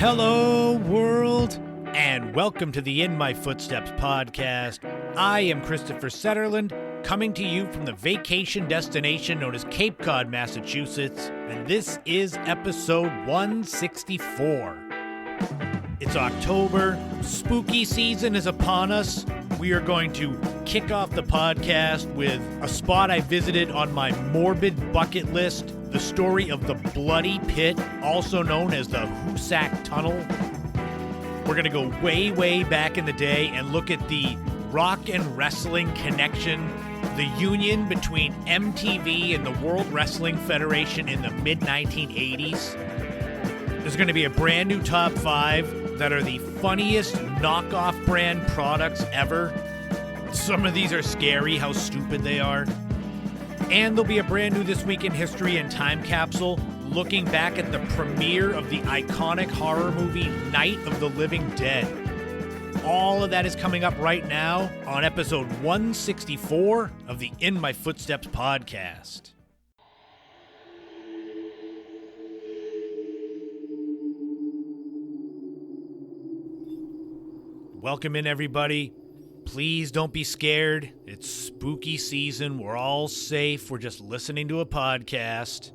Hello, world, and welcome to the In My Footsteps podcast. I am Christopher Setterland, coming to you from the vacation destination known as Cape Cod, Massachusetts, and this is episode 164. It's October, spooky season is upon us. We are going to kick off the podcast with a spot I visited on my morbid bucket list, the story of the Bloody Pit, also known as the Hoosac Tunnel. We're going to go way, way back in the day and look at the rock and wrestling connection, the union between MTV and the World Wrestling Federation in the mid-1980s. There's going to be a brand new top 5 that are the funniest knockoff brand products ever. Some of these are scary, how stupid they are. And there'll be a brand new This Week in History and Time Capsule looking back at the premiere of the iconic horror movie Night of the Living Dead. All of that is coming up right now on episode 164 of the In My Footsteps podcast. Welcome in, everybody. Please don't be scared. It's spooky season. We're all safe. We're just listening to a podcast.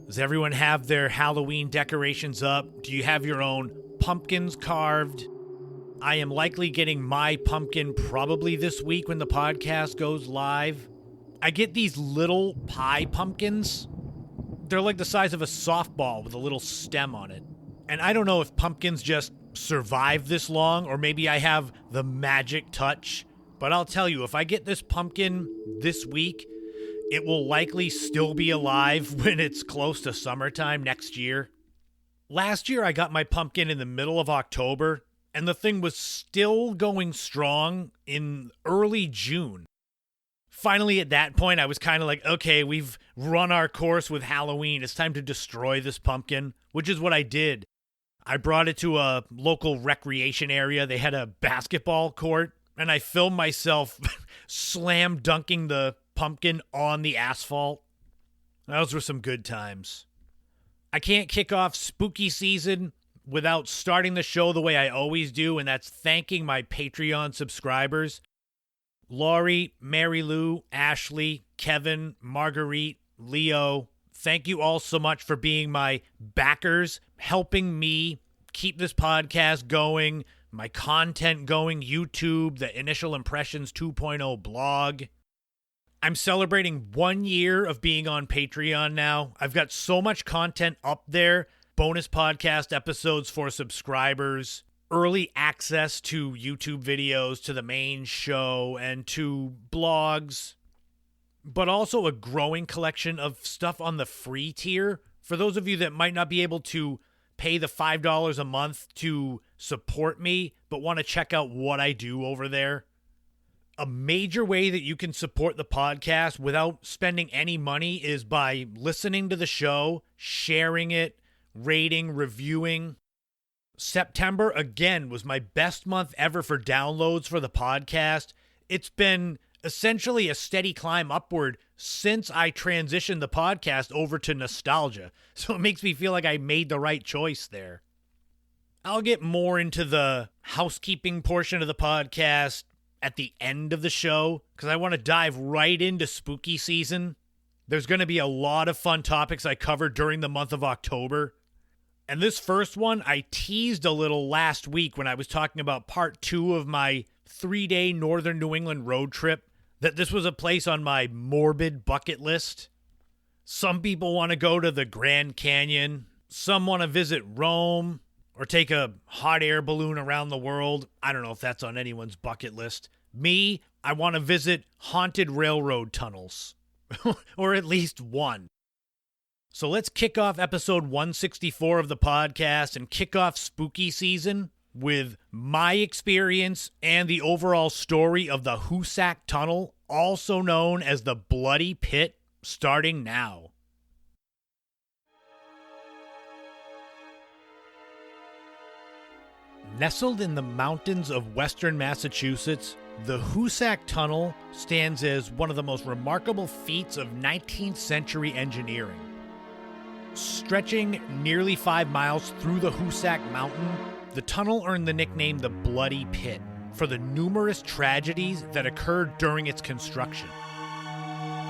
Does everyone have their Halloween decorations up? Do you have your own pumpkins carved? I am likely getting my pumpkin probably this week when the podcast goes live. I get these little pie pumpkins. They're like the size of a softball with a little stem on it. And I don't know if pumpkins just survive this long, or maybe I have the magic touch, but I'll tell you, if I get this pumpkin this week, it will likely still be alive when it's close to summertime next year. Last year I got my pumpkin in the middle of October, and the thing was still going strong in early June. Finally, at that point, I was kind of like, okay, we've run our course with Halloween. It's time to destroy this pumpkin, which is what I did. I brought it to a local recreation area. They had a basketball court, and I filmed myself slam dunking the pumpkin on the asphalt. Those were some good times. I can't kick off spooky season without starting the show the way I always do, and that's thanking my Patreon subscribers. Laurie, Mary Lou, Ashley, Kevin, Marguerite, Leo, thank you all so much for being my backers, helping me keep this podcast going, my content going, YouTube, the Initial Impressions 2.0 blog. I'm celebrating 1 year of being on Patreon now. I've got so much content up there, bonus podcast episodes for subscribers, early access to YouTube videos, to the main show, and to blogs, but also a growing collection of stuff on the free tier. For those of you that might not be able to pay the $5 a month to support me, but want to check out what I do over there. A major way that you can support the podcast without spending any money is by listening to the show, sharing it, rating, reviewing. September, again, was my best month ever for downloads for the podcast. It's been essentially a steady climb upward since I transitioned the podcast over to nostalgia. So it makes me feel like I made the right choice there. I'll get more into the housekeeping portion of the podcast at the end of the show, because I want to dive right into spooky season. There's going to be a lot of fun topics I covered during the month of October. And this first one, I teased a little last week when I was talking about part 2 of my 3-day northern New England road trip, that this was a place on my morbid bucket list. Some people want to go to the Grand Canyon. Some want to visit Rome or take a hot air balloon around the world. I don't know if that's on anyone's bucket list. Me, I want to visit haunted railroad tunnels, or at least one. So let's kick off episode 164 of the podcast and kick off spooky season with my experience and the overall story of the Hoosac Tunnel, also known as the Bloody Pit, starting now. Nestled in the mountains of western Massachusetts, the Hoosac Tunnel stands as one of the most remarkable feats of 19th century engineering. Stretching nearly 5 miles through the Hoosac Mountain, the tunnel earned the nickname the Bloody Pit for the numerous tragedies that occurred during its construction.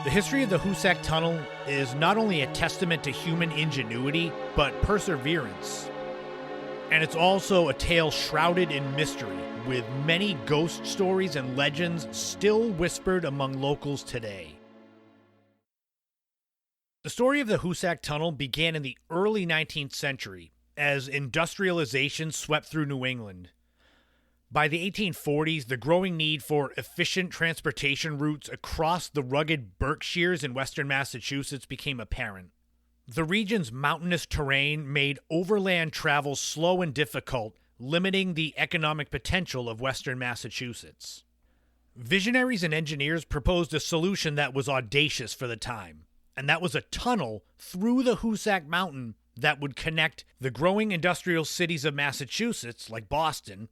The history of the Hoosac Tunnel is not only a testament to human ingenuity, but perseverance. And it's also a tale shrouded in mystery, with many ghost stories and legends still whispered among locals today. The story of the Hoosac Tunnel began in the early 19th century, as industrialization swept through New England. By the 1840s, the growing need for efficient transportation routes across the rugged Berkshires in western Massachusetts became apparent. The region's mountainous terrain made overland travel slow and difficult, limiting the economic potential of western Massachusetts. Visionaries and engineers proposed a solution that was audacious for the time, and that was a tunnel through the Hoosac Mountain that would connect the growing industrial cities of Massachusetts, like Boston,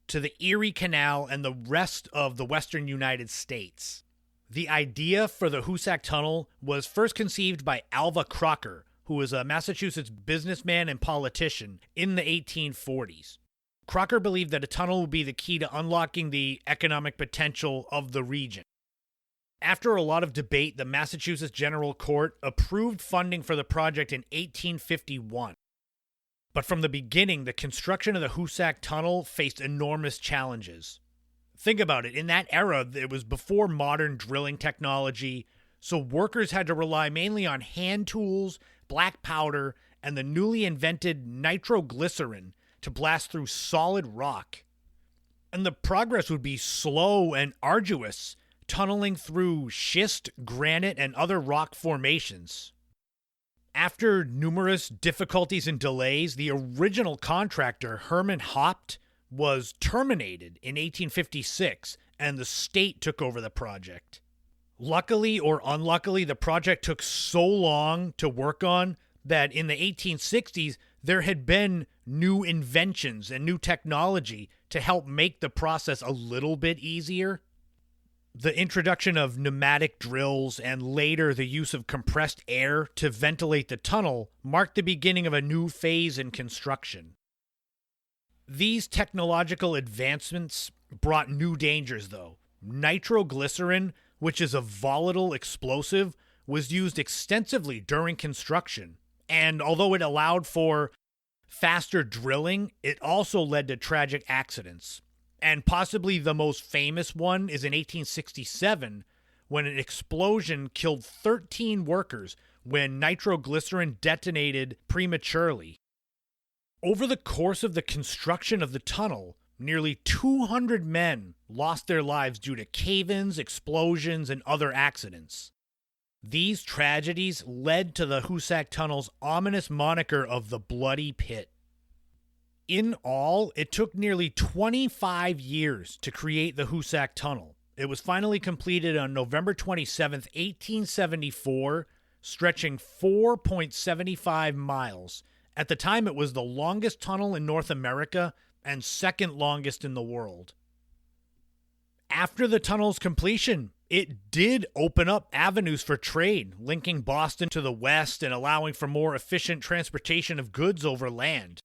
to the Erie Canal and the rest of the western United States. The idea for the Hoosac Tunnel was first conceived by Alva Crocker, who was a Massachusetts businessman and politician in the 1840s. Crocker believed that a tunnel would be the key to unlocking the economic potential of the region. After a lot of debate, the Massachusetts General Court approved funding for the project in 1851. But from the beginning, the construction of the Hoosac Tunnel faced enormous challenges. Think about it. In that era, it was before modern drilling technology, so workers had to rely mainly on hand tools, black powder, and the newly invented nitroglycerin to blast through solid rock. And the progress would be slow and arduous, tunneling through schist, granite, and other rock formations. After numerous difficulties and delays, the original contractor, Herman Haupt, was terminated in 1856, and the state took over the project. Luckily or unluckily, the project took so long to work on that in the 1860s, there had been new inventions and new technology to help make the process a little bit easier. The introduction of pneumatic drills and later the use of compressed air to ventilate the tunnel marked the beginning of a new phase in construction. These technological advancements brought new dangers, though. Nitroglycerin, which is a volatile explosive, was used extensively during construction, and although it allowed for faster drilling, it also led to tragic accidents. And possibly the most famous one is in 1867, when an explosion killed 13 workers when nitroglycerin detonated prematurely. Over the course of the construction of the tunnel, nearly 200 men lost their lives due to cave-ins, explosions, and other accidents. These tragedies led to the Hoosac Tunnel's ominous moniker of the Bloody Pit. In all, it took nearly 25 years to create the Hoosac Tunnel. It was finally completed on November 27, 1874, stretching 4.75 miles. At the time, it was the longest tunnel in North America and second longest in the world. After the tunnel's completion, it did open up avenues for trade, linking Boston to the west and allowing for more efficient transportation of goods over land.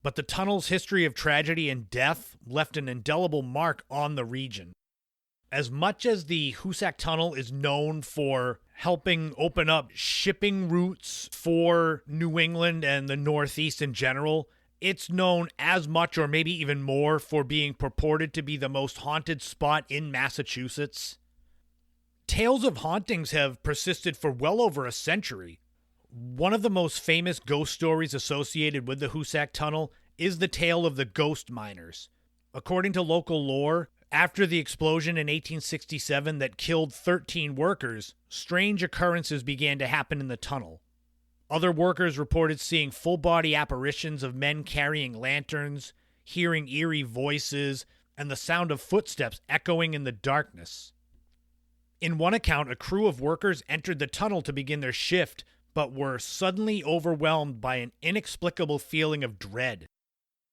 But the tunnel's history of tragedy and death left an indelible mark on the region. As much as the Hoosac Tunnel is known for helping open up shipping routes for New England and the Northeast in general, it's known as much or maybe even more for being purported to be the most haunted spot in Massachusetts. Tales of hauntings have persisted for well over a century. One of the most famous ghost stories associated with the Hoosac Tunnel is the tale of the ghost miners. According to local lore, after the explosion in 1867 that killed 13 workers, strange occurrences began to happen in the tunnel. Other workers reported seeing full-body apparitions of men carrying lanterns, hearing eerie voices, and the sound of footsteps echoing in the darkness. In one account, a crew of workers entered the tunnel to begin their shift, but were suddenly overwhelmed by an inexplicable feeling of dread.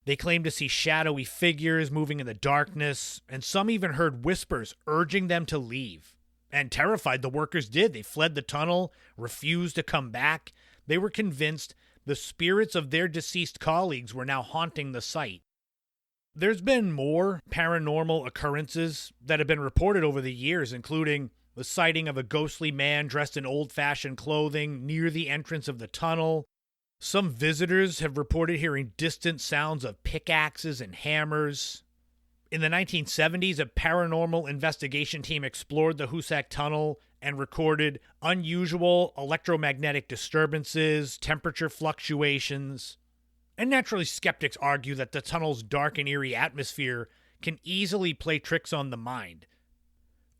They claimed to see shadowy figures moving in the darkness, and some even heard whispers urging them to leave. And terrified, the workers did. They fled the tunnel, refused to come back. They were convinced the spirits of their deceased colleagues were now haunting the site. There's been more paranormal occurrences that have been reported over the years, including the sighting of a ghostly man dressed in old-fashioned clothing near the entrance of the tunnel. Some visitors have reported hearing distant sounds of pickaxes and hammers. In the 1970s, a paranormal investigation team explored the Hoosac Tunnel and recorded unusual electromagnetic disturbances, temperature fluctuations. And naturally, skeptics argue that the tunnel's dark and eerie atmosphere can easily play tricks on the mind.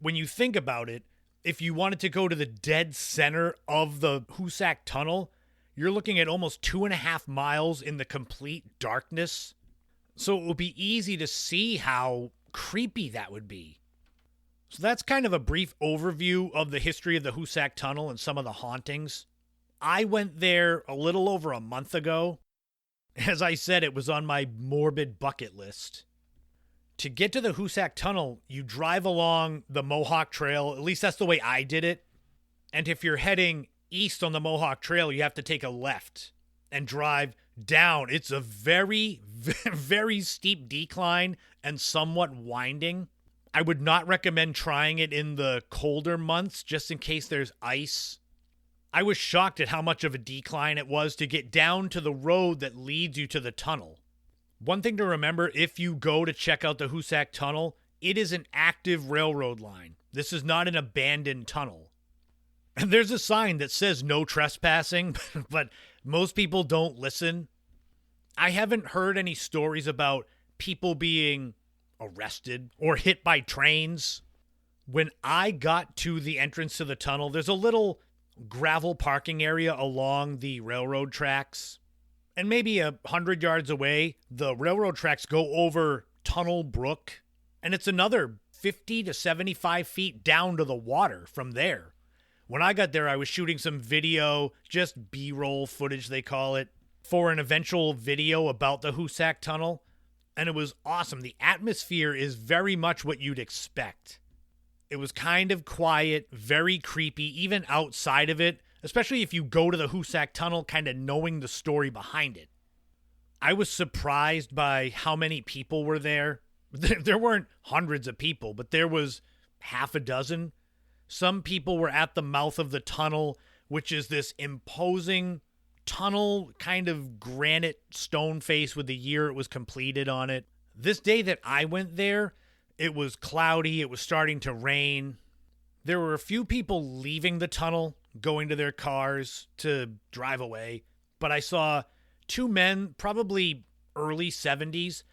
When you think about it, if you wanted to go to the dead center of the Hoosac Tunnel, you're looking at almost 2.5 miles in the complete darkness. So it would be easy to see how creepy that would be. So that's kind of a brief overview of the history of the Hoosac Tunnel and some of the hauntings. I went there a little over a month ago. As I said, it was on my morbid bucket list. To get to the Hoosac Tunnel, you drive along the Mohawk Trail. At least that's the way I did it. And if you're heading east on the Mohawk Trail, you have to take a left and drive down. It's a very, very steep decline and somewhat winding. I would not recommend trying it in the colder months just in case there's ice. I was shocked at how much of a decline it was to get down to the road that leads you to the tunnel. One thing to remember, if you go to check out the Hoosac Tunnel, it is an active railroad line. This is not an abandoned tunnel. And there's a sign that says no trespassing, but most people don't listen. I haven't heard any stories about people being arrested or hit by trains. When I got to the entrance to the tunnel, there's a little gravel parking area along the railroad tracks. And maybe 100 yards away, the railroad tracks go over Tunnel Brook. And it's another 50 to 75 feet down to the water from there. When I got there, I was shooting some video, just B-roll footage, they call it, for an eventual video about the Hoosac Tunnel. And it was awesome. The atmosphere is very much what you'd expect. It was kind of quiet, very creepy, even outside of it, especially if you go to the Hoosac Tunnel kind of knowing the story behind it. I was surprised by how many people were there. There weren't hundreds of people, but there was half a dozen. Some people were at the mouth of the tunnel, which is this imposing tunnel, kind of granite stone face with the year it was completed on it. This day that I went there, it was cloudy, it was starting to rain. There were a few people leaving the tunnel, going to their cars to drive away, but I saw two men, probably early 70s,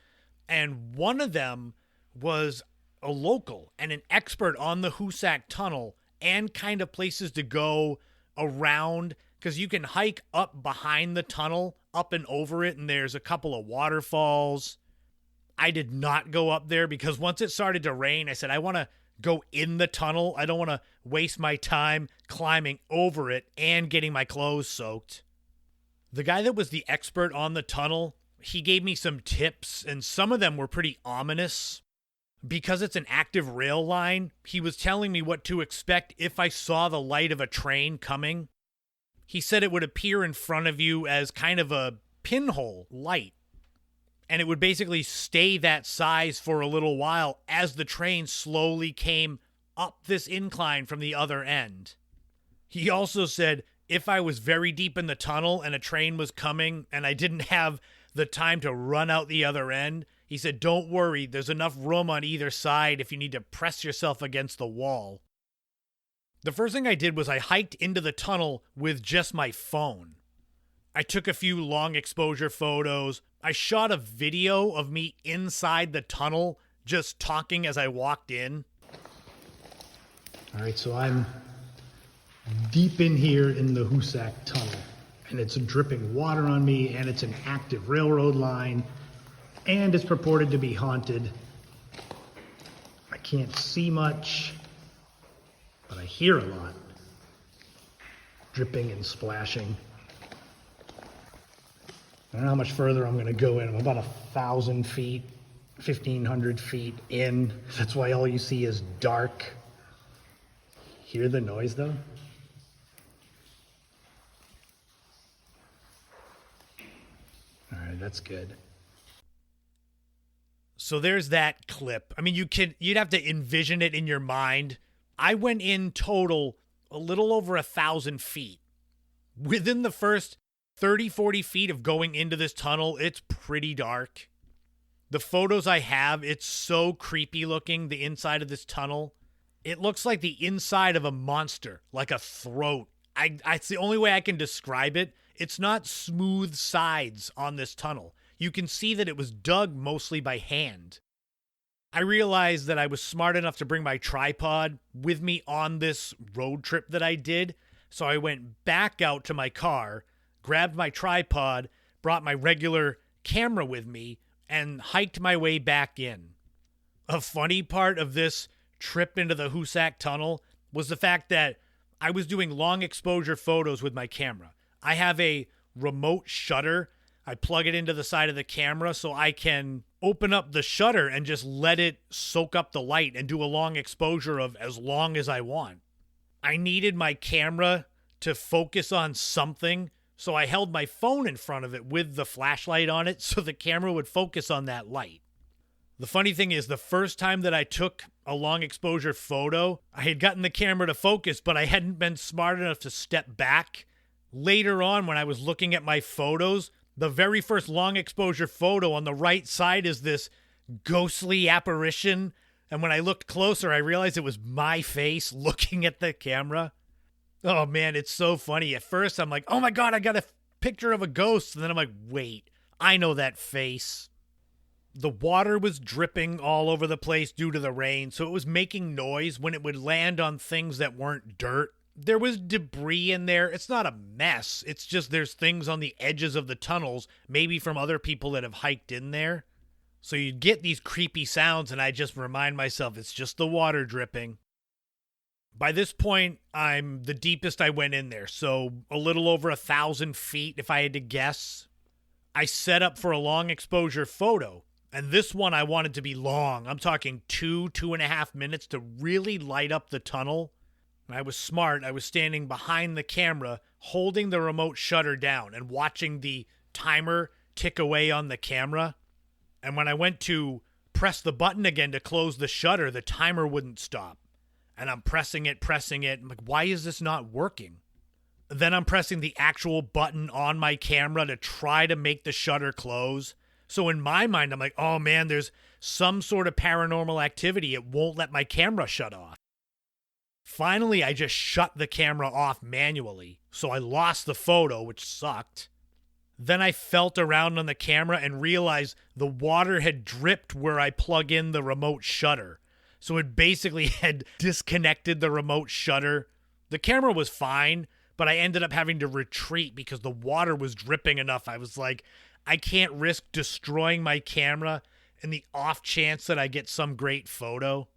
and one of them was a local and an expert on the Hoosac Tunnel and kind of places to go around, because you can hike up behind the tunnel, up and over it, and there's a couple of waterfalls. I did not go up there because once it started to rain, I said, I want to go in the tunnel. I don't want to waste my time climbing over it and getting my clothes soaked. The guy that was the expert on the tunnel, he gave me some tips, and some of them were pretty ominous. Because it's an active rail line, he was telling me what to expect if I saw the light of a train coming. He said it would appear in front of you as kind of a pinhole light, and it would basically stay that size for a little while as the train slowly came up this incline from the other end. He also said if I was very deep in the tunnel and a train was coming and I didn't have the time to run out the other end, he said, don't worry, there's enough room on either side if you need to press yourself against the wall. The first thing I did was I hiked into the tunnel with just my phone. I took a few long exposure photos. I shot a video of me inside the tunnel just talking as I walked in. All right, so I'm deep in here in the Hoosac Tunnel, and it's dripping water on me, and it's an active railroad line, and it's purported to be haunted. I can't see much, but I hear a lot. Dripping and splashing. I don't know how much further I'm going to go in. I'm about 1,000 feet, 1,500 feet in. That's why all you see is dark. Hear the noise though? That's good. So there's that clip. I mean, you'd have to envision it in your mind. I went in total a little over 1,000 feet. Within the first 30, 40 feet of going into this tunnel, it's pretty dark. The photos I have, it's so creepy looking, the inside of this tunnel. It looks like the inside of a monster, like a throat. It's the only way I can describe it. It's not smooth sides on this tunnel. You can see that it was dug mostly by hand. I realized that I was smart enough to bring my tripod with me on this road trip that I did. So I went back out to my car, grabbed my tripod, brought my regular camera with me, and hiked my way back in. A funny part of this trip into the Hoosac Tunnel was the fact that I was doing long exposure photos with my camera. I have a remote shutter. I plug it into the side of the camera so I can open up the shutter and just let it soak up the light and do a long exposure of as long as I want. I needed my camera to focus on something, so I held my phone in front of it with the flashlight on it so the camera would focus on that light. The funny thing is, the first time that I took a long exposure photo, I had gotten the camera to focus, but I hadn't been smart enough to step back. Later on, when I was looking at my photos, the very first long exposure photo on the right side is this ghostly apparition. And when I looked closer, I realized it was my face looking at the camera. Oh man, it's so funny. At first, I'm like, oh my God, I got a picture of a ghost. And then I'm like, wait, I know that face. The water was dripping all over the place due to the rain, so it was making noise when it would land on things that weren't dirt. There was debris in there. It's not a mess. It's just there's things on the edges of the tunnels, maybe from other people that have hiked in there. So you'd get these creepy sounds, and I just remind myself it's just the water dripping. By this point, I'm the deepest I went in there, so a little over 1,000 feet if I had to guess. I set up for a long exposure photo, and this one I wanted to be long. I'm talking 2.5 minutes to really light up the tunnel. And I was smart. I was standing behind the camera, holding the remote shutter down and watching the timer tick away on the camera. And when I went to press the button again to close the shutter, the timer wouldn't stop. And I'm pressing it. I'm like, why is this not working? Then I'm pressing the actual button on my camera to try to make the shutter close. So in my mind, I'm like, oh man, there's some sort of paranormal activity. It won't let my camera shut off. Finally, I just shut the camera off manually, so I lost the photo, which sucked. Then I felt around on the camera and realized the water had dripped where I plug in the remote shutter. So it basically had disconnected the remote shutter. The camera was fine, but I ended up having to retreat because the water was dripping enough. I was like, I can't risk destroying my camera in the off chance that I get some great photo.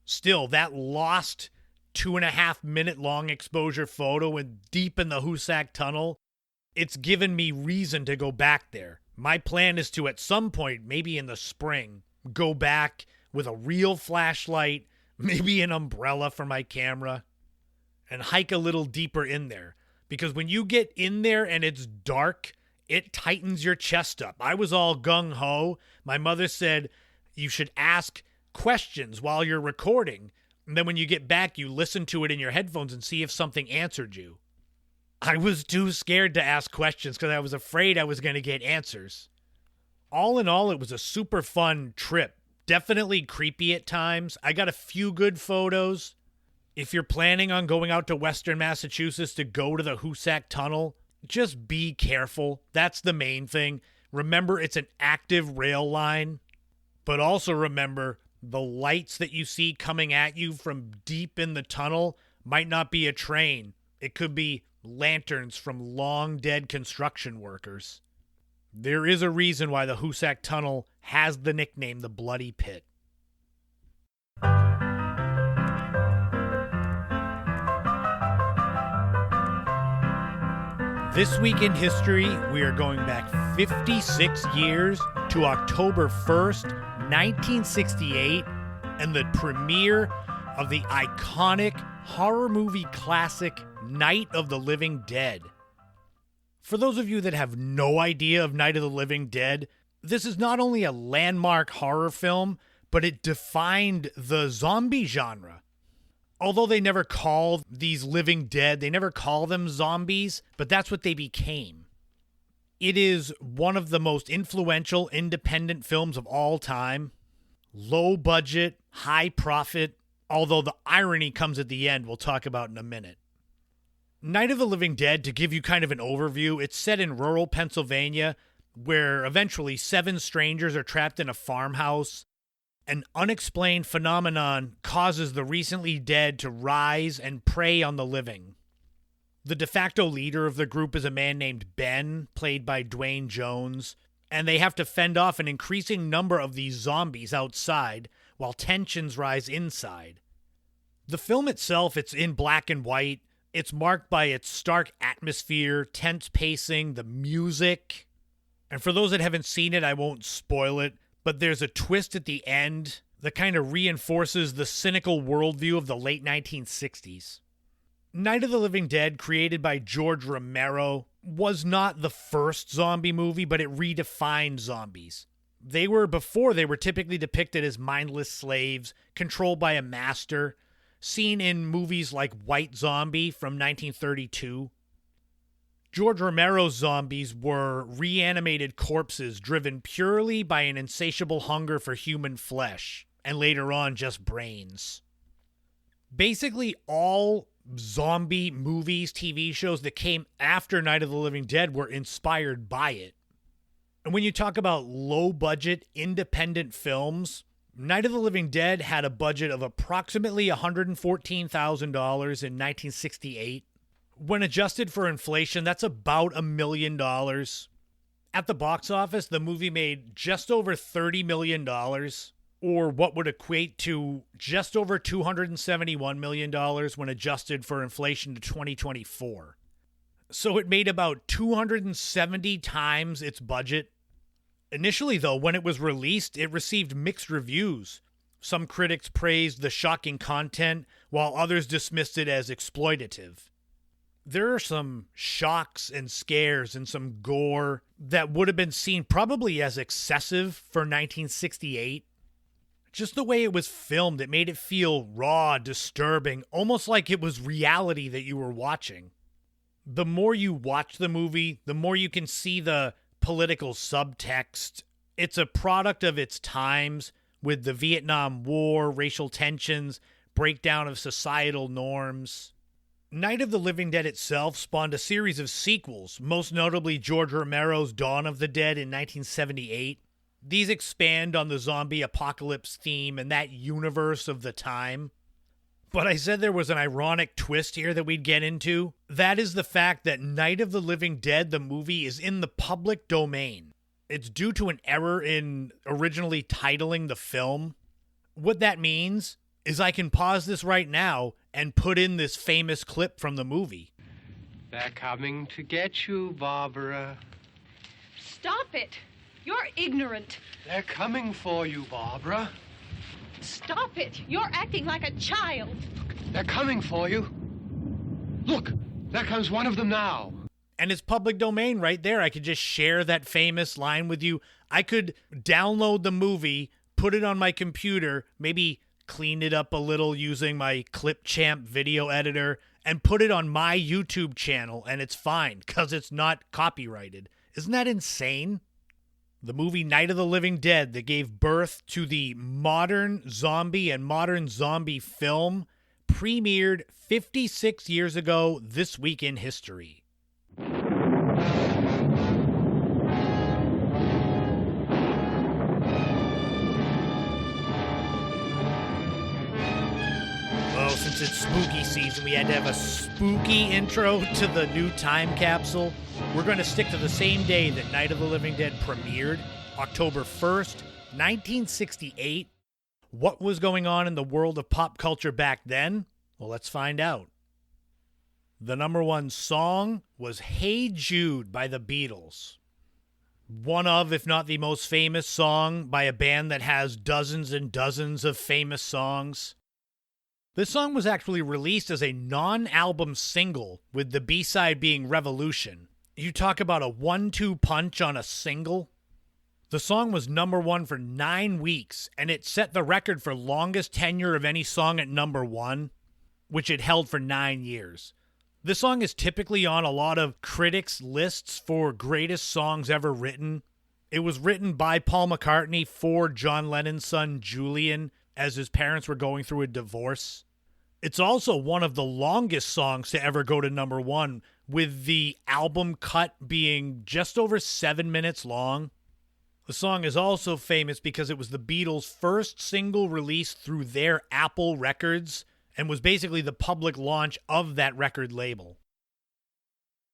Still, that lost 2.5 minute long exposure photo and deep in the Hoosac Tunnel, it's given me reason to go back there. My plan is to, at some point, maybe in the spring, go back with a real flashlight, maybe an umbrella for my camera, and hike a little deeper in there. Because when you get in there and it's dark, it tightens your chest up. I was all gung-ho. My mother said you should ask questions while you're recording. And then when you get back, you listen to it in your headphones and see if something answered you. I was too scared to ask questions because I was afraid I was going to get answers. All in all, it was a super fun trip. Definitely creepy at times. I got a few good photos. If you're planning on going out to Western Massachusetts to go to the Hoosac Tunnel, just be careful. That's the main thing. Remember, it's an active rail line. But also remember, the lights that you see coming at you from deep in the tunnel might not be a train. It could be lanterns from long dead construction workers. There is a reason why the Hoosac Tunnel has the nickname the Bloody Pit. This week in history, we are going back 56 years to October 1st, 1968, and the premiere of the iconic horror movie classic Night of the Living Dead. For those of you that have no idea of Night of the Living Dead, this is not only a landmark horror film, but it defined the zombie genre. Although they never call these living dead, they never call them zombies, but that's what they became. It is one of the most influential independent films of all time. Low budget, high profit, although the irony comes at the end, we'll talk about in a minute. Night of the Living Dead, to give you kind of an overview, it's set in rural Pennsylvania, where eventually 7 strangers are trapped in a farmhouse. An unexplained phenomenon causes the recently dead to rise and prey on the living. The de facto leader of the group is a man named Ben, played by Dwayne Jones, and they have to fend off an increasing number of these zombies outside while tensions rise inside. The film itself, it's in black and white. It's marked by its stark atmosphere, tense pacing, the music. And for those that haven't seen it, I won't spoil it, but there's a twist at the end that kind of reinforces the cynical worldview of the late 1960s. Night of the Living Dead, created by George Romero, was not the first zombie movie, but it redefined zombies. Before they were typically depicted as mindless slaves, controlled by a master, seen in movies like White Zombie from 1932. George Romero's zombies were reanimated corpses driven purely by an insatiable hunger for human flesh, and later on just brains. Basically, all zombie movies, TV shows that came after Night of the Living Dead were inspired by it. And when you talk about low-budget, independent films, Night of the Living Dead had a budget of approximately $114,000 in 1968. When adjusted for inflation, that's about $1 million. At the box office, the movie made just over $30 million, or what would equate to just over $271 million when adjusted for inflation to 2024. So it made about 270 times its budget. Initially, though, when it was released, it received mixed reviews. Some critics praised the shocking content, while others dismissed it as exploitative. There are some shocks and scares and some gore that would have been seen probably as excessive for 1968. Just the way it was filmed, it made it feel raw, disturbing, almost like it was reality that you were watching. The more you watch the movie, the more you can see the political subtext. It's a product of its times, with the Vietnam War, racial tensions, breakdown of societal norms. Night of the Living Dead itself spawned a series of sequels, most notably George Romero's Dawn of the Dead in 1978. These expand on the zombie apocalypse theme and that universe of the time. But I said there was an ironic twist here that we'd get into. That is the fact that Night of the Living Dead, the movie, is in the public domain. It's due to an error in originally titling the film. What that means is I can pause this right now and put in this famous clip from the movie. They're coming to get you, Barbara. Stop it! You're ignorant. They're coming for you, Barbara. Stop it! You're acting like a child. They're coming for you. Look, there comes one of them now. And it's public domain right there. I could just share that famous line with you. I could download the movie, put it on my computer, maybe clean it up a little using my Clipchamp video editor, and put it on my YouTube channel, and it's fine because it's not copyrighted. Isn't that insane? The movie Night of the Living Dead that gave birth to the modern zombie and modern zombie film premiered 56 years ago this week in history. Well, since it's spooky season, we had to have a spooky intro to the new time capsule. We're going to stick to the same day that Night of the Living Dead premiered, October 1st, 1968. What was going on in the world of pop culture back then? Well, let's find out. The number one song was Hey Jude by the Beatles. One of, if not the most famous song by a band that has dozens and dozens of famous songs. This song was actually released as a non-album single, with the B-side being Revolution. You talk about a 1-2 punch on a single. The song was number one for 9 weeks, and it set the record for longest tenure of any song at number one, which it held for 9 years. This song is typically on a lot of critics' lists for greatest songs ever written. It was written by Paul McCartney for John Lennon's son Julian as his parents were going through a divorce. It's also one of the longest songs to ever go to number one, with the album cut being just over 7 minutes long. The song is also famous because it was the Beatles' first single released through their Apple Records and was basically the public launch of that record label.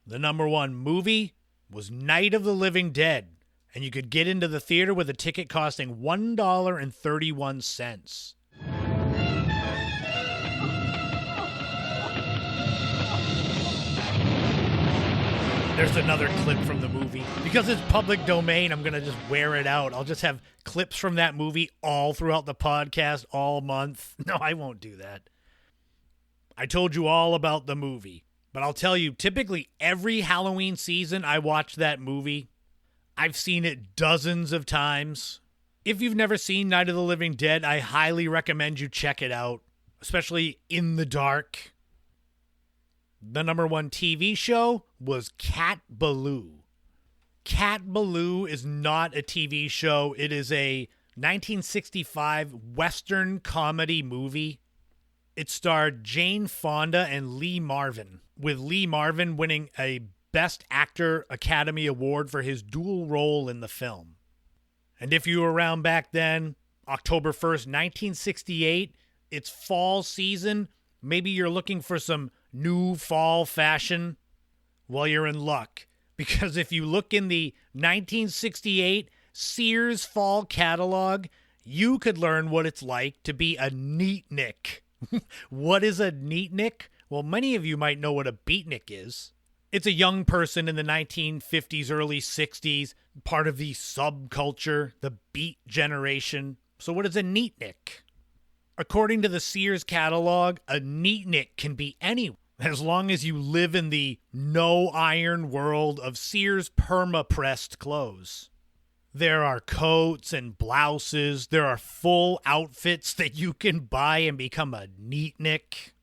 The number one movie was Night of the Living Dead, and you could get into the theater with a ticket costing $1.31. There's another clip from the movie. Because it's public domain, I'm going to just wear it out. I'll just have clips from that movie all throughout the podcast all month. No, I won't do that. I told you all about the movie. But I'll tell you, typically every Halloween season I watch that movie. I've seen it dozens of times. If you've never seen Night of the Living Dead, I highly recommend you check it out, especially in the dark. The number one TV show was Cat Ballou. Cat Ballou is not a TV show. It is a 1965 Western comedy movie. It starred Jane Fonda and Lee Marvin, with Lee Marvin winning a Best Actor Academy Award for his dual role in the film. And if you were around back then, October 1st, 1968, it's fall season. Maybe you're looking for some new fall fashion. Well, you're in luck. Because if you look in the 1968 Sears fall catalog, you could learn what it's like to be a neatnik. What is a neatnik? Well, many of you might know what a beatnik is. It's a young person in the 1950s, early 60s, part of the subculture, the beat generation. So what is a neatnik? According to the Sears catalog, a neatnik can be anyone, as long as you live in the no-iron world of Sears perma-pressed clothes. There are coats and blouses. There are full outfits that you can buy and become a neatnik.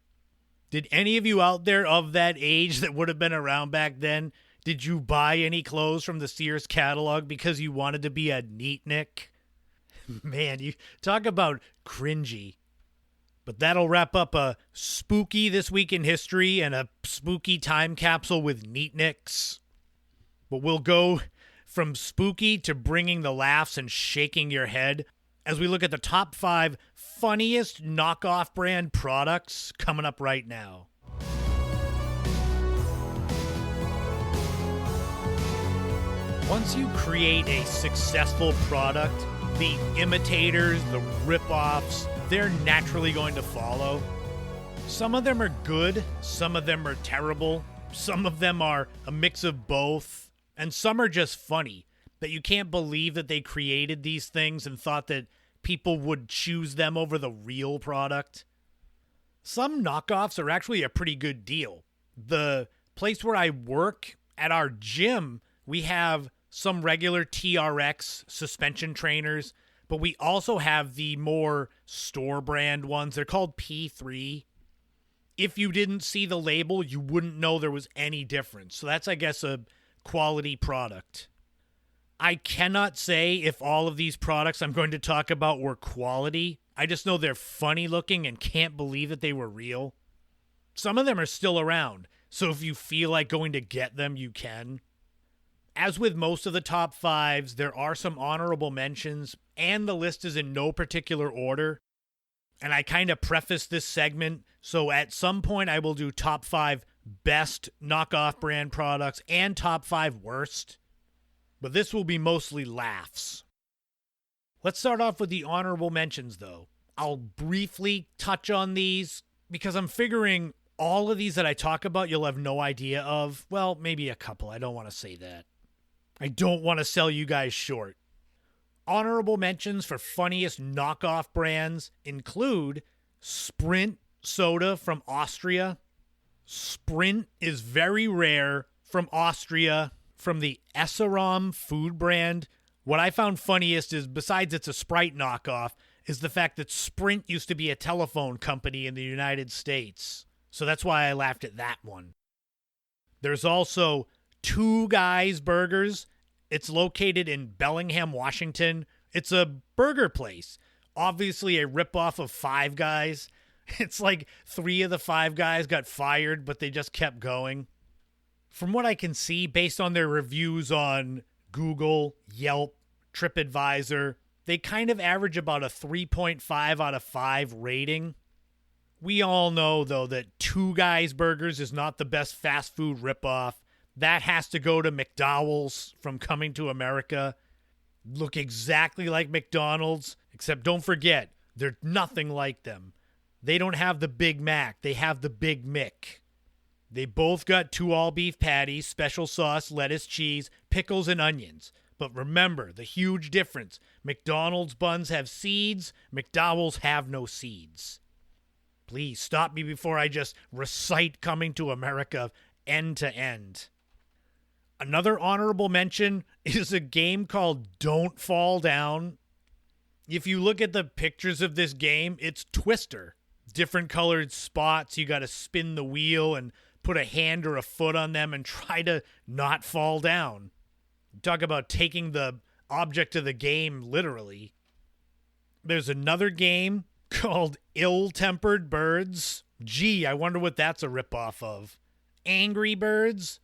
Did any of you out there of that age that would have been around back then, did you buy any clothes from the Sears catalog because you wanted to be a neatnik? Man, you talk about cringy. But that'll wrap up a spooky This Week in History and a spooky time capsule with neatniks. But we'll go from spooky to bringing the laughs and shaking your head as we look at the top 5 funniest knockoff brand products coming up right now. Once you create a successful product, the imitators, the rip-offs, they're naturally going to follow. Some of them are good, some of them are terrible, some of them are a mix of both, and some are just funny, that you can't believe that they created these things and thought that people would choose them over the real product. Some knockoffs are actually a pretty good deal. The place where I work, at our gym, we have some regular TRX suspension trainers, but we also have the more store brand ones. They're called P3. If you didn't see the label, you wouldn't know there was any difference. So that's, I guess, a quality product. I cannot say if all of these products I'm going to talk about were quality. I just know they're funny looking and can't believe that they were real. Some of them are still around, so if you feel like going to get them, you can. As with most of the top 5s, there are some honorable mentions, and the list is in no particular order. And I kind of preface this segment, so at some point I will do top 5 best knockoff brand products and top 5 worst. But this will be mostly laughs. Let's start off with the honorable mentions, though. I'll briefly touch on these because I'm figuring all of these that I talk about you'll have no idea of. Well, maybe a couple. I don't want to say that. I don't want to sell you guys short. Honorable mentions for funniest knockoff brands include Sprint soda from Austria. Sprint is very rare, from Austria, from the Esserom food brand. What I found funniest is, besides it's a Sprite knockoff, is the fact that Sprint used to be a telephone company in the United States. So that's why I laughed at that one. There's also Two Guys Burgers. It's located in Bellingham, Washington. It's a burger place. Obviously a ripoff of Five Guys. It's like 3 of the 5 guys got fired, but they just kept going. From what I can see, based on their reviews on Google, Yelp, TripAdvisor, they kind of average about a 3.5 out of 5 rating. We all know, though, that Two Guys Burgers is not the best fast food ripoff. That has to go to McDowell's from Coming to America. Look exactly like McDonald's, except don't forget, they're nothing like them. They don't have the Big Mac. They have the Big Mick. They both got 2 all-beef patties, special sauce, lettuce, cheese, pickles, and onions. But remember, the huge difference. McDonald's buns have seeds. McDowell's have no seeds. Please stop me before I just recite Coming to America end to end. Another honorable mention is a game called Don't Fall Down. If you look at the pictures of this game, it's Twister. Different colored spots. You got to spin the wheel and put a hand or a foot on them and try to not fall down. Talk about taking the object of the game literally. There's another game called Ill-Tempered Birds. Gee, I wonder what that's a ripoff of. Angry Birds?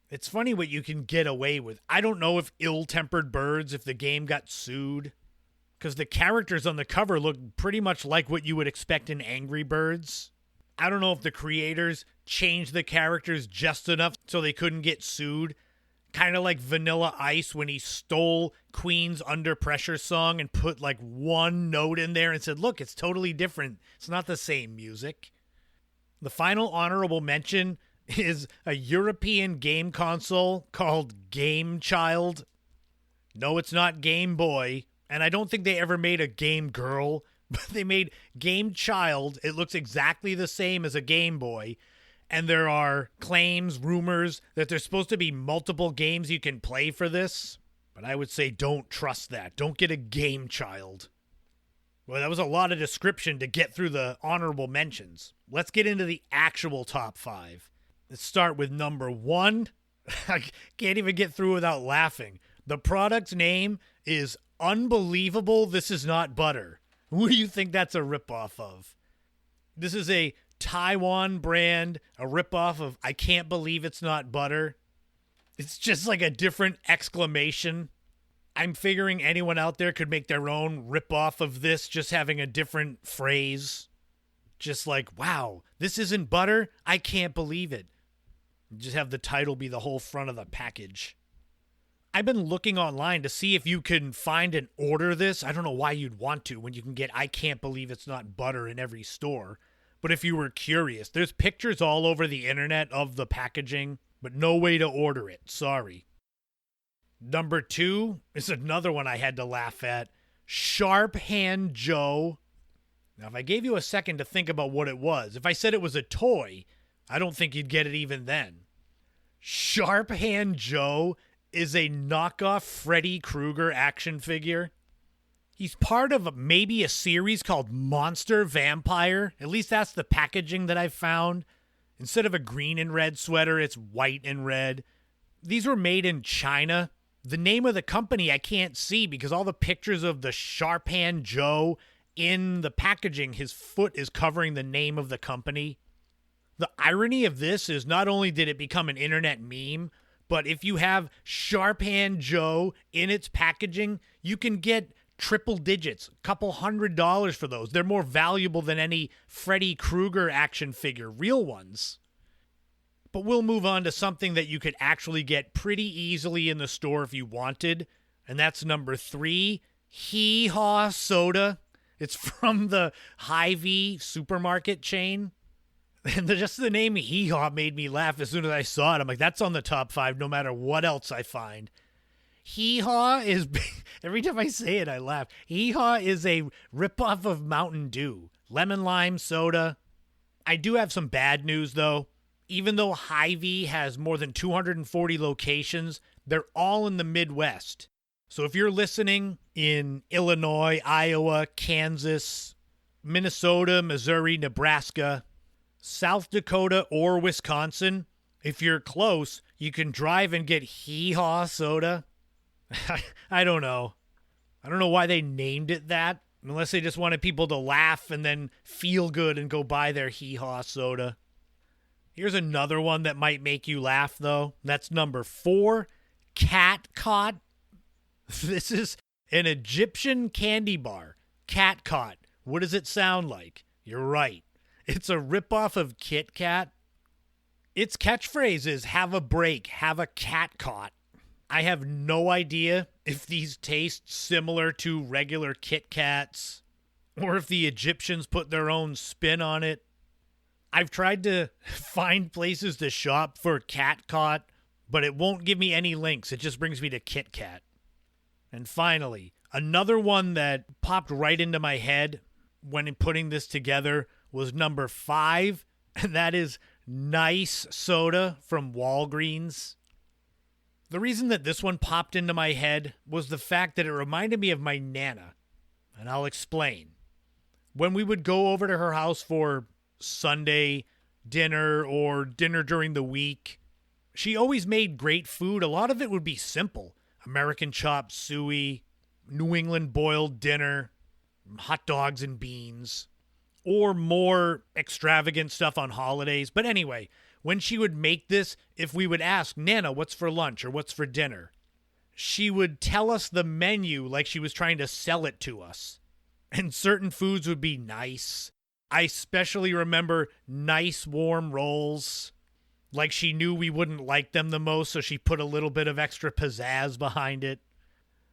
It's funny what you can get away with. I don't know if Ill-Tempered Birds, if the game got sued, because the characters on the cover look pretty much like what you would expect in Angry Birds. I don't know if the creators changed the characters just enough so they couldn't get sued. Kind of like Vanilla Ice when he stole Queen's Under Pressure song and put like one note in there and said, look, it's totally different. It's not the same music. The final honorable mention is a European game console called Game Child. No, it's not Game Boy. And I don't think they ever made a Game Girl, but they made Game Child. It looks exactly the same as a Game Boy. And there are claims, rumors that there's supposed to be multiple games you can play for this. But I would say don't trust that. Don't get a Game Child. Well, that was a lot of description to get through the honorable mentions. Let's get into the actual top 5. Let's start with number 1. I can't even get through without laughing. The product's name is Unbelievable This Is Not Butter. Who do you think that's a ripoff of? This is a Taiwan brand, a ripoff of I Can't Believe It's Not Butter. It's just like a different exclamation. I'm figuring anyone out there could make their own ripoff of this, just having a different phrase. Just like, wow, this isn't butter? I can't believe it. Just have the title be the whole front of the package. I've been looking online to see if you can find and order this. I don't know why you'd want to when you can get I Can't Believe It's Not Butter in every store. But if you were curious, there's pictures all over the internet of the packaging, but no way to order it. Sorry. Number 2 is another one I had to laugh at. Sharp Hand Joe. Now, if I gave you a second to think about what it was, if I said it was a toy, I don't think you'd get it even then. Sharp Hand Joe is a knockoff Freddy Krueger action figure. He's part of maybe a series called Monster Vampire. At least that's the packaging that I've found. Instead of a green and red sweater, it's white and red. These were made in China. The name of the company I can't see because all the pictures of the Sharp Hand Joe in the packaging, his foot is covering the name of the company. The irony of this is not only did it become an internet meme, but if you have Sharp Hand Joe in its packaging, you can get triple digits, a couple $100 for those. They're more valuable than any Freddy Krueger action figure, real ones. But we'll move on to something that you could actually get pretty easily in the store if you wanted, and that's number 3, Hee Haw Soda. It's from the Hy-Vee supermarket chain. And just the name Hee Haw made me laugh as soon as I saw it. I'm like, that's on the top 5 no matter what else I find. Hee Haw is, every time I say it, I laugh. Hee Haw is a ripoff of Mountain Dew. Lemon lime soda. I do have some bad news, though. Even though Hy-Vee has more than 240 locations, they're all in the Midwest. So if you're listening in Illinois, Iowa, Kansas, Minnesota, Missouri, Nebraska, South Dakota, or Wisconsin, if you're close, you can drive and get Hee Haw soda. I don't know. I don't know why they named it that, unless they just wanted people to laugh and then feel good and go buy their Hee Haw soda. Here's another one that might make you laugh, though. That's number 4, Cat Caught. This is an Egyptian candy bar. Cat Caught. What does it sound like? You're right. It's a ripoff of Kit Kat. Its catchphrase is, have a break, have a cat caught. I have no idea if these taste similar to regular Kit Kats or if the Egyptians put their own spin on it. I've tried to find places to shop for Cat Caught, but it won't give me any links. It just brings me to Kit Kat. And finally, another one that popped right into my head when putting this together was number 5, and that is Nice Soda from Walgreens. The reason that this one popped into my head was the fact that it reminded me of my Nana, and I'll explain. When we would go over to her house for Sunday dinner or dinner during the week, she always made great food. A lot of it would be simple. American chopped suey, New England boiled dinner, hot dogs and beans, or more extravagant stuff on holidays. But anyway, when she would make this, if we would ask, Nana, what's for lunch or what's for dinner? She would tell us the menu like she was trying to sell it to us. And certain foods would be nice. I especially remember nice warm rolls. Like she knew we wouldn't like them the most, so she put a little bit of extra pizzazz behind it.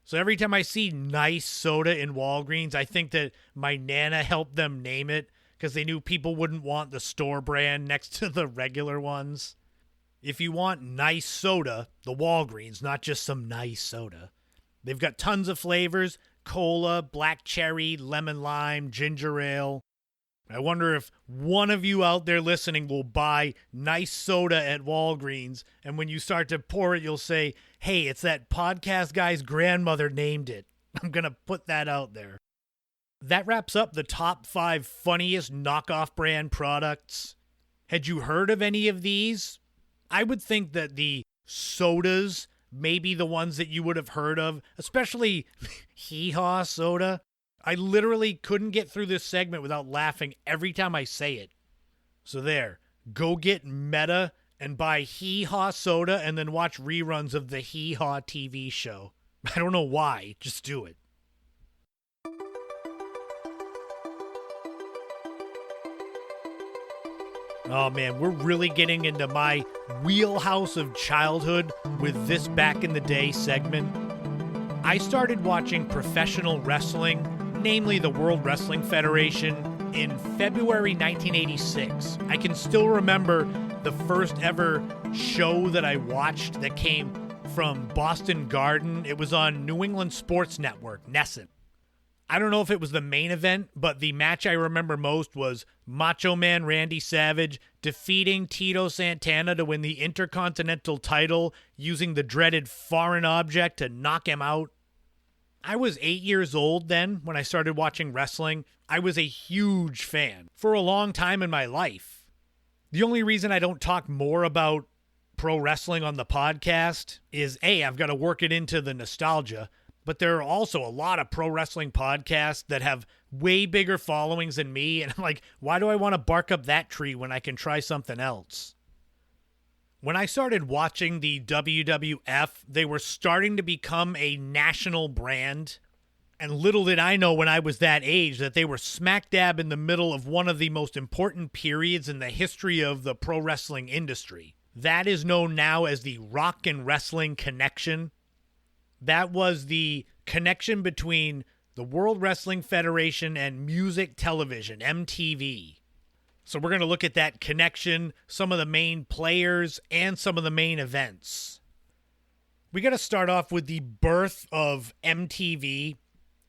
So every time I see Nice Soda in Walgreens, I think that my Nana helped them name it because they knew people wouldn't want the store brand next to the regular ones. If you want nice soda, the Walgreens, not just some nice soda. They've got tons of flavors: cola, black cherry, lemon lime, ginger ale. I wonder if one of you out there listening will buy Nice Soda at Walgreens, and when you start to pour it, you'll say, hey, it's that podcast guy's grandmother named it. I'm going to put that out there. That wraps up the top 5 funniest knockoff brand products. Had you heard of any of these? I would think that the sodas may be the ones that you would have heard of, especially Hee Haw soda. I literally couldn't get through this segment without laughing every time I say it. So there, go get Meta and buy Hee Haw soda and then watch reruns of the Hee Haw TV show. I don't know why, just do it. Oh man, we're really getting into my wheelhouse of childhood with this back in the day segment. I started watching professional wrestling, namely the World Wrestling Federation, in February 1986. I can still remember the first ever show that I watched that came from Boston Garden. It was on New England Sports Network, NESN. I don't know if it was the main event, but the match I remember most was Macho Man Randy Savage defeating Tito Santana to win the Intercontinental title using the dreaded foreign object to knock him out. I was 8 years old then when I started watching wrestling. I was a huge fan for a long time in my life. The only reason I don't talk more about pro wrestling on the podcast is, A, I've got to work it into the nostalgia, but there are also a lot of pro wrestling podcasts that have way bigger followings than me, and I'm like, why do I want to bark up that tree when I can try something else? When I started watching the WWF, they were starting to become a national brand. And little did I know when I was that age that they were smack dab in the middle of one of the most important periods in the history of the pro wrestling industry. That is known now as the Rock and Wrestling Connection. That was the connection between the World Wrestling Federation and music television, MTV. So we're going to look at that connection, some of the main players, and some of the main events. We got to start off with the birth of MTV.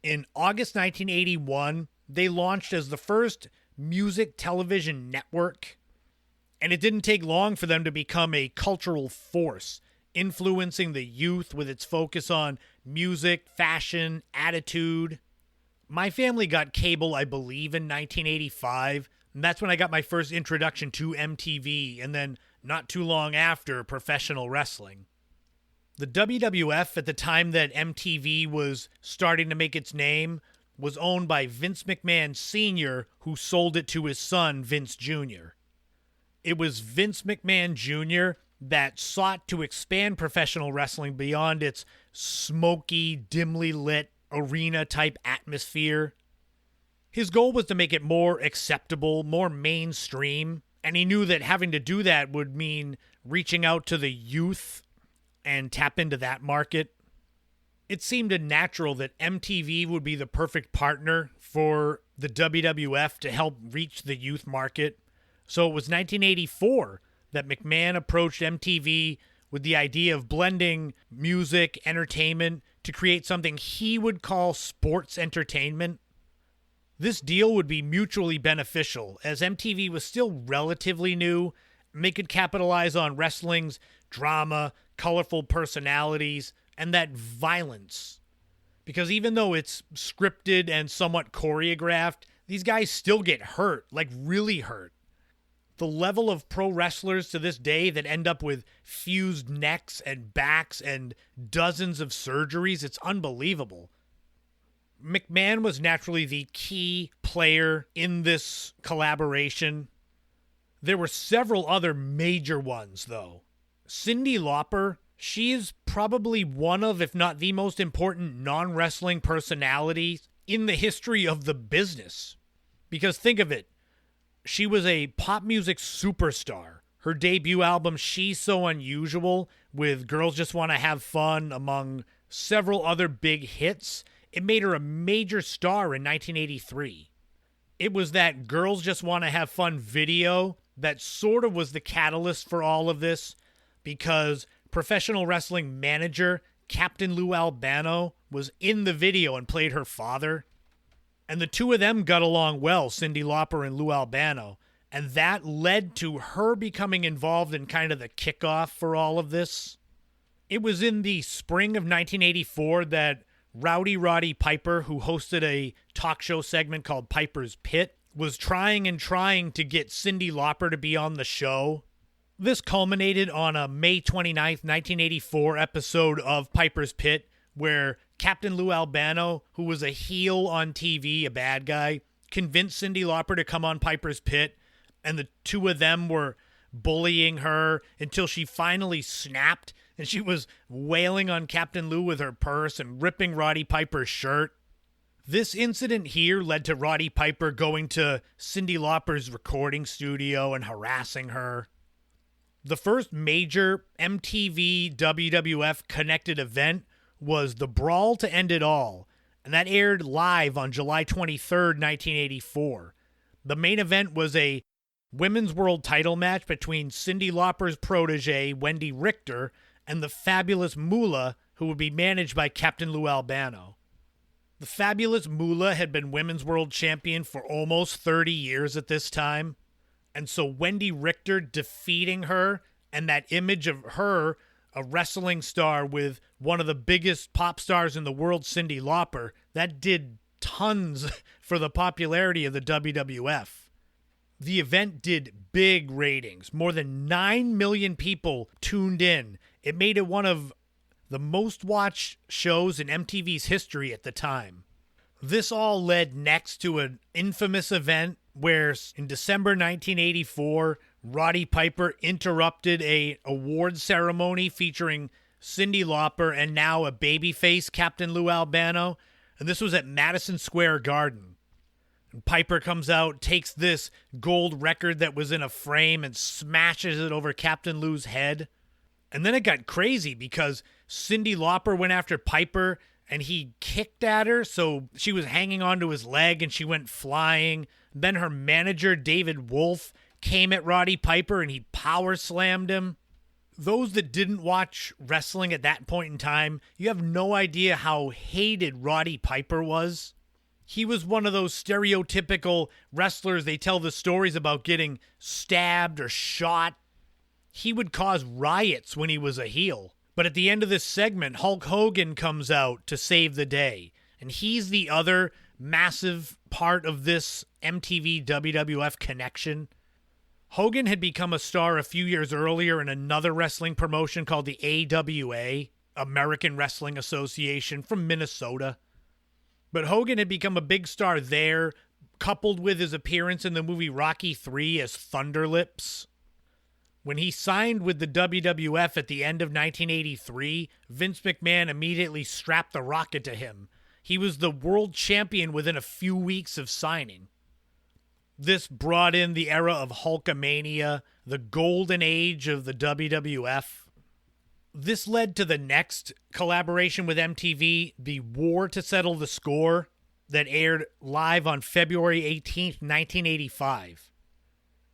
In August 1981, they launched as the first music television network. And it didn't take long for them to become a cultural force, influencing the youth with its focus on music, fashion, attitude. My family got cable, I believe, in 1985, and that's when I got my first introduction to MTV, and then not too long after, professional wrestling. The WWF, at the time that MTV was starting to make its name, was owned by Vince McMahon Sr., who sold it to his son, Vince Jr. It was Vince McMahon Jr. that sought to expand professional wrestling beyond its smoky, dimly lit, arena-type atmosphere. His goal was to make it more acceptable, more mainstream, and he knew that having to do that would mean reaching out to the youth and tap into that market. It seemed natural that MTV would be the perfect partner for the WWF to help reach the youth market. So it was 1984 that McMahon approached MTV with the idea of blending music, entertainment, to create something he would call sports entertainment. This deal would be mutually beneficial, as MTV was still relatively new, and they could capitalize on wrestling's drama, colorful personalities, and that violence. Because even though it's scripted and somewhat choreographed, these guys still get hurt, like really hurt. The level of pro wrestlers to this day that end up with fused necks and backs and dozens of surgeries, it's unbelievable. McMahon was naturally the key player in this collaboration. There were several other major ones, though. Cyndi Lauper, she is probably one of, if not the most important non-wrestling personality in the history of the business. Because think of it. She was a pop music superstar. Her debut album, She's So Unusual, with Girls Just Want to Have Fun, among several other big hits, it made her a major star in 1983. It was that Girls Just Want to Have Fun video that sort of was the catalyst for all of this, because professional wrestling manager Captain Lou Albano was in the video and played her father. And the two of them got along well, Cyndi Lauper and Lou Albano. And that led to her becoming involved in kind of the kickoff for all of this. It was in the spring of 1984 that Rowdy Roddy Piper, who hosted a talk show segment called Piper's Pit, was trying to get Cyndi Lauper to be on the show. This culminated on a May 29th, 1984 episode of Piper's Pit, where Captain Lou Albano, who was a heel on TV, a bad guy, convinced Cyndi Lauper to come on Piper's Pit, and the two of them were bullying her until she finally snapped, and she was wailing on Captain Lou with her purse and ripping Roddy Piper's shirt. This incident here led to Roddy Piper going to Cyndi Lauper's recording studio and harassing her. The first major MTV WWF connected event was the Brawl to End It All, and that aired live on July 23rd, 1984. The main event was a women's world title match between Cyndi Lauper's protege, Wendy Richter, and the Fabulous Moolah, who would be managed by Captain Lou Albano. The Fabulous Moolah had been women's world champion for almost 30 years at this time, and so Wendy Richter defeating her, and that image of her, a wrestling star with one of the biggest pop stars in the world, Cyndi Lauper, that did tons for the popularity of the WWF. The event did big ratings. More than 9 million people tuned in. It made it one of the most watched shows in MTV's history at the time. This all led next to an infamous event where in December 1984, Roddy Piper interrupted a award ceremony featuring Cyndi Lauper and now a babyface Captain Lou Albano, and this was at Madison Square Garden. And Piper comes out, takes this gold record that was in a frame and smashes it over Captain Lou's head. And then it got crazy because Cyndi Lauper went after Piper and he kicked at her, so she was hanging onto his leg and she went flying. Then her manager, David Wolf, came at Roddy Piper and he power slammed him. Those that didn't watch wrestling at that point in time, you have no idea how hated Roddy Piper was. He was one of those stereotypical wrestlers. They tell the stories about getting stabbed or shot. He would cause riots when he was a heel. But at the end of this segment, Hulk Hogan comes out to save the day. And he's the other massive part of this MTV WWF connection. Hogan had become a star a few years earlier in another wrestling promotion called the AWA, American Wrestling Association, from Minnesota. But Hogan had become a big star there, coupled with his appearance in the movie Rocky III as Thunderlips. When he signed with the WWF at the end of 1983, Vince McMahon immediately strapped the rocket to him. He was the world champion within a few weeks of signing. This brought in the era of Hulkamania, the golden age of the WWF. This led to the next collaboration with MTV, the War to Settle the Score, that aired live on February 18th, 1985.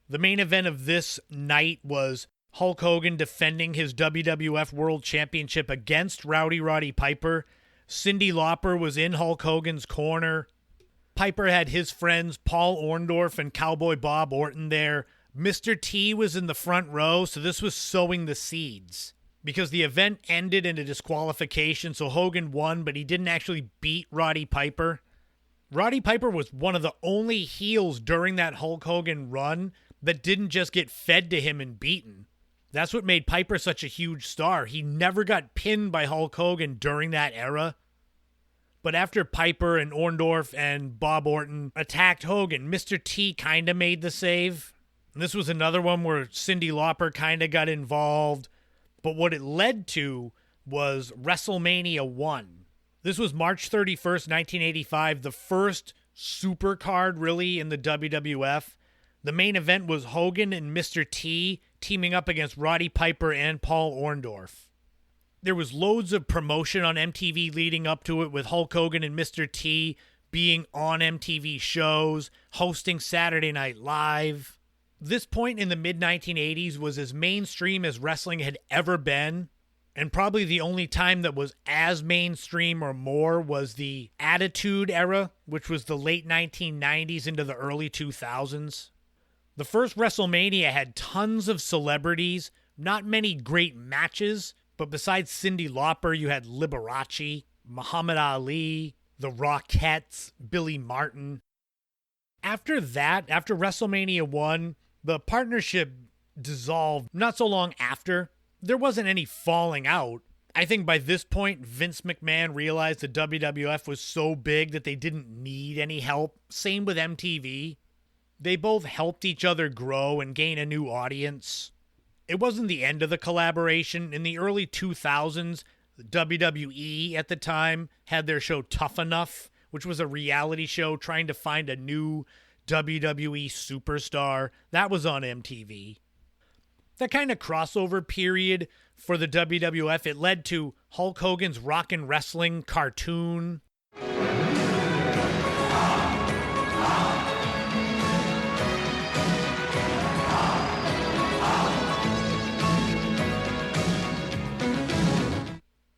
The main event of this night was Hulk Hogan defending his WWF World Championship against Rowdy Roddy Piper. Cyndi Lauper was in Hulk Hogan's corner. Piper had his friends Paul Orndorff and Cowboy Bob Orton there. Mr. T was in the front row, so this was sowing the seeds. Because the event ended in a disqualification, so Hogan won, but he didn't actually beat Roddy Piper. Roddy Piper was one of the only heels during that Hulk Hogan run that didn't just get fed to him and beaten. That's what made Piper such a huge star. He never got pinned by Hulk Hogan during that era. But after Piper and Orndorff and Bob Orton attacked Hogan, Mr. T kind of made the save. And this was another one where Cyndi Lauper kind of got involved. But what it led to was WrestleMania 1. This was March 31st, 1985, the first super card really in the WWF. The main event was Hogan and Mr. T teaming up against Roddy Piper and Paul Orndorff. There was loads of promotion on MTV leading up to it, with Hulk Hogan and Mr. T being on MTV shows, hosting Saturday Night Live. This point in the mid-1980s was as mainstream as wrestling had ever been, and probably the only time that was as mainstream or more was the Attitude Era, which was the late 1990s into the early 2000s. The first WrestleMania had tons of celebrities, not many great matches, but besides Cyndi Lauper, you had Liberace, Muhammad Ali, the Rockettes, Billy Martin. After that, after WrestleMania 1, the partnership dissolved not so long after. There wasn't any falling out. I think by this point, Vince McMahon realized the WWF was so big that they didn't need any help. Same with MTV. They both helped each other grow and gain a new audience. It wasn't the end of the collaboration. In the early 2000s, WWE at the time had their show Tough Enough, which was a reality show trying to find a new WWE superstar. That was on MTV. That kind of crossover period for the WWF, it led to Hulk Hogan's Rockin' Wrestling cartoon.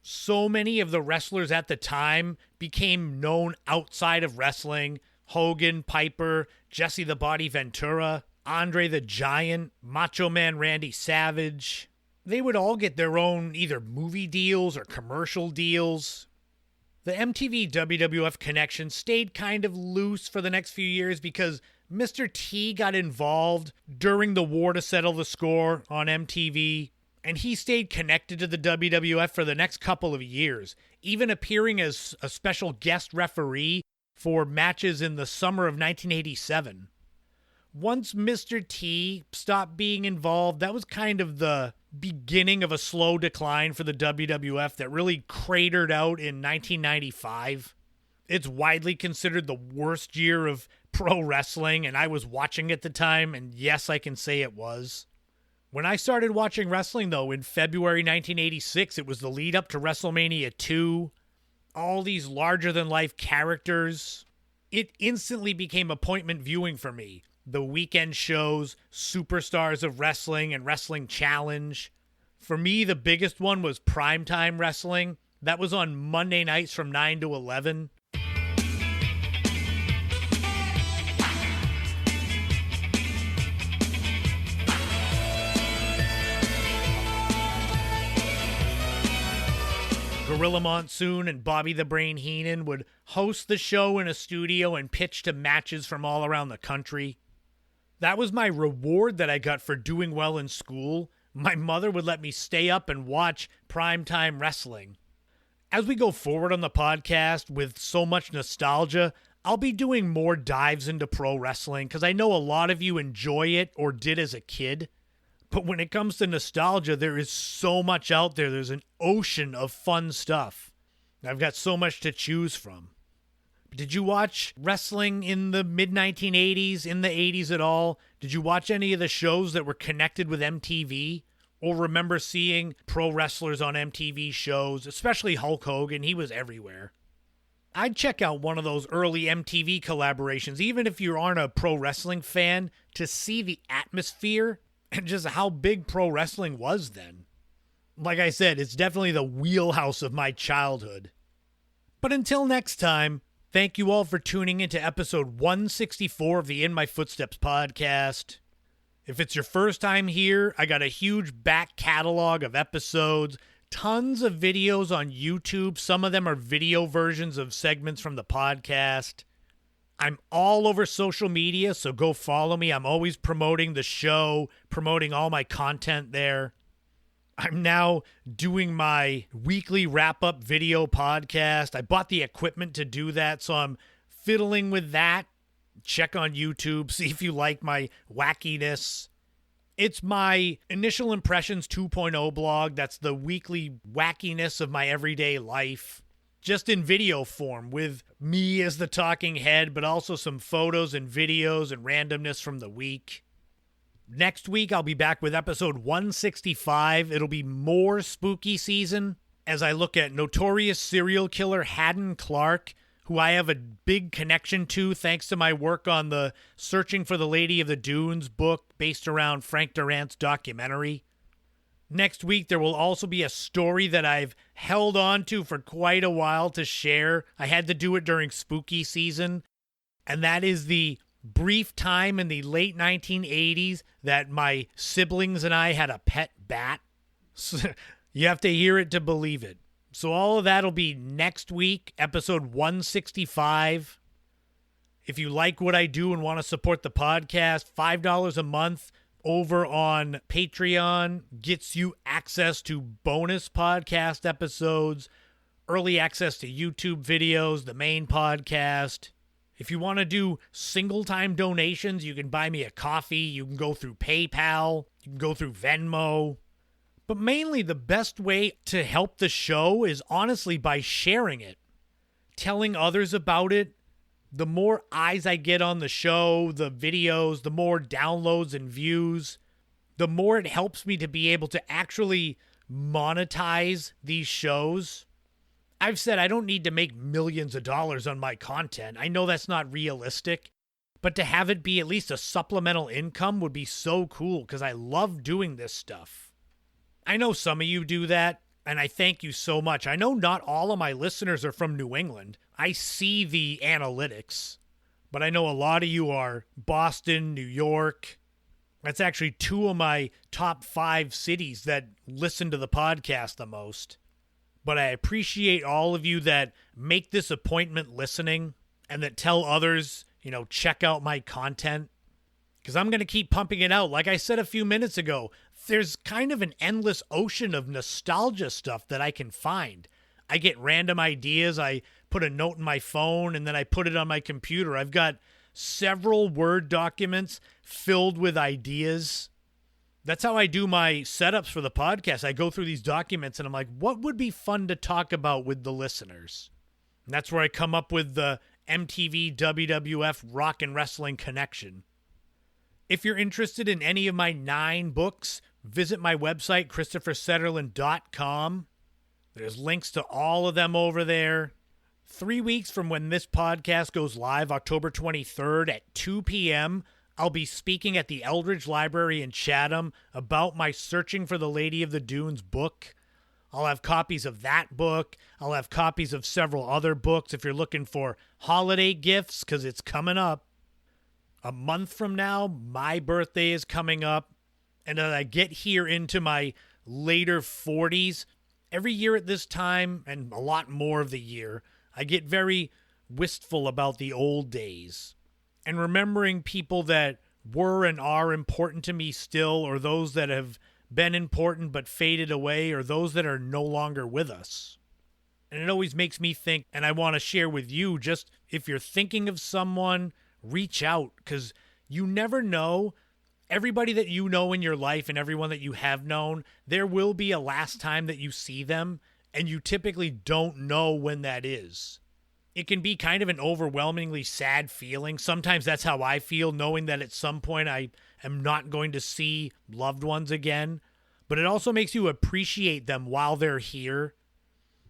So many of the wrestlers at the time became known outside of wrestling. Hogan, Piper, Jesse the Body Ventura, Andre the Giant, Macho Man Randy Savage. They would all get their own either movie deals or commercial deals. The MTV WWF connection stayed kind of loose for the next few years because Mr. T got involved during the War to Settle the Score on MTV, and he stayed connected to the WWF for the next couple of years, even appearing as a special guest referee for matches in the summer of 1987. Once Mr. T stopped being involved, that was kind of the beginning of a slow decline for the WWF that really cratered out in 1995. It's widely considered the worst year of pro wrestling, and I was watching at the time, and yes, I can say it was. When I started watching wrestling, though, in February 1986, it was the lead up to WrestleMania 2. All these larger-than-life characters. It instantly became appointment viewing for me. The weekend shows, Superstars of Wrestling, and Wrestling Challenge. For me, the biggest one was Primetime Wrestling. That was on Monday nights from 9 to 11. Gorilla Monsoon and Bobby the Brain Heenan would host the show in a studio and pitch to matches from all around the country. That was my reward that I got for doing well in school. My mother would let me stay up and watch primetime wrestling. As we go forward on the podcast with so much nostalgia, I'll be doing more dives into pro wrestling because I know a lot of you enjoy it or did as a kid. But when it comes to nostalgia, there is so much out there. There's an ocean of fun stuff. I've got so much to choose from. Did you watch wrestling in the mid-1980s, in the 80s at all? Did you watch any of the shows that were connected with MTV? Or remember seeing pro wrestlers on MTV shows, especially Hulk Hogan? He was everywhere. I'd check out one of those early MTV collaborations, even if you aren't a pro wrestling fan, to see the atmosphere and just how big pro wrestling was then. Like I said, it's definitely the wheelhouse of my childhood. But until next time, thank you all for tuning into episode 164 of the In My Footsteps podcast. If it's your first time here, I got a huge back catalog of episodes, tons of videos on YouTube. Some of them are video versions of segments from the podcast. I'm all over social media, so go follow me. I'm always promoting the show, promoting all my content there. I'm now doing my weekly wrap-up video podcast. I bought the equipment to do that, so I'm fiddling with that. Check on YouTube, see if you like my wackiness. It's my Initial Impressions 2.0 blog. That's the weekly wackiness of my everyday life. Just in video form with me as the talking head, but also some photos and videos and randomness from the week. Next week, I'll be back with episode 165. It'll be more spooky season as I look at notorious serial killer Haddon Clark, who I have a big connection to thanks to my work on the Searching for the Lady of the Dunes book based around Frank Durant's documentary. Next week, there will also be a story that I've held on to for quite a while to share. I had to do it during spooky season, and that is the brief time in the late 1980s that my siblings and I had a pet bat. So you have to hear it to believe it. So all of that will be next week, episode 165. If you like what I do and want to support the podcast, $5 a month over on Patreon gets you access to bonus podcast episodes, early access to YouTube videos, the main podcast. If you want to do single-time donations, you can buy me a coffee. You can go through PayPal. You can go through Venmo. But mainly the best way to help the show is honestly by sharing it, telling others about it. The more eyes I get on the show, the videos, the more downloads and views, the more it helps me to be able to actually monetize these shows. I've said I don't need to make millions of dollars on my content. I know that's not realistic, but to have it be at least a supplemental income would be so cool because I love doing this stuff. I know some of you do that, and I thank you so much. I know not all of my listeners are from New England. I see the analytics, but I know a lot of you are Boston, New York. That's actually 2 of my top 5 cities that listen to the podcast the most. But I appreciate all of you that make this appointment listening and that tell others, check out my content. Because I'm going to keep pumping it out. Like I said a few minutes ago, there's kind of an endless ocean of nostalgia stuff that I can find. I get random ideas. I put a note in my phone and then I put it on my computer. I've got several Word documents filled with ideas. That's how I do my setups for the podcast. I go through these documents and I'm like, what would be fun to talk about with the listeners? And that's where I come up with the MTV WWF Rock and Wrestling connection. If you're interested in any of my 9 books, visit my website, ChristopherSetterland.com. There's links to all of them over there. 3 weeks from when this podcast goes live, October 23rd at 2 p.m., I'll be speaking at the Eldridge Library in Chatham about my Searching for the Lady of the Dunes book. I'll have copies of that book. I'll have copies of several other books if you're looking for holiday gifts, because it's coming up. A month from now, my birthday is coming up, and as I get here into my later 40s, Every year at this time, and a lot more of the year, I get very wistful about the old days and remembering people that were and are important to me still, or those that have been important but faded away, or those that are no longer with us. And it always makes me think, and I want to share with you, just if you're thinking of someone, reach out, because you never know. Everybody that you know in your life and everyone that you have known, there will be a last time that you see them, and you typically don't know when that is. It can be kind of an overwhelmingly sad feeling. Sometimes that's how I feel, knowing that at some point I am not going to see loved ones again. But it also makes you appreciate them while they're here.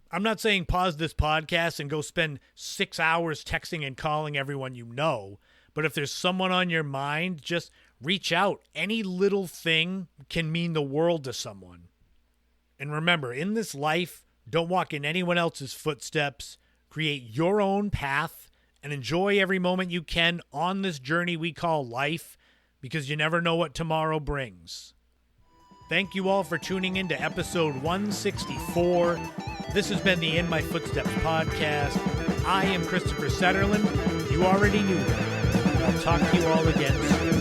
I'm not saying pause this podcast and go spend 6 hours texting and calling everyone you know. But if there's someone on your mind, just reach out. Any little thing can mean the world to someone. And remember, in this life, don't walk in anyone else's footsteps. Create your own path and enjoy every moment you can on this journey we call life, because you never know what tomorrow brings. Thank you all for tuning in to episode 164. This has been the In My Footsteps podcast. I am Christopher Setterlin. You already knew that. I'll talk to you all again soon.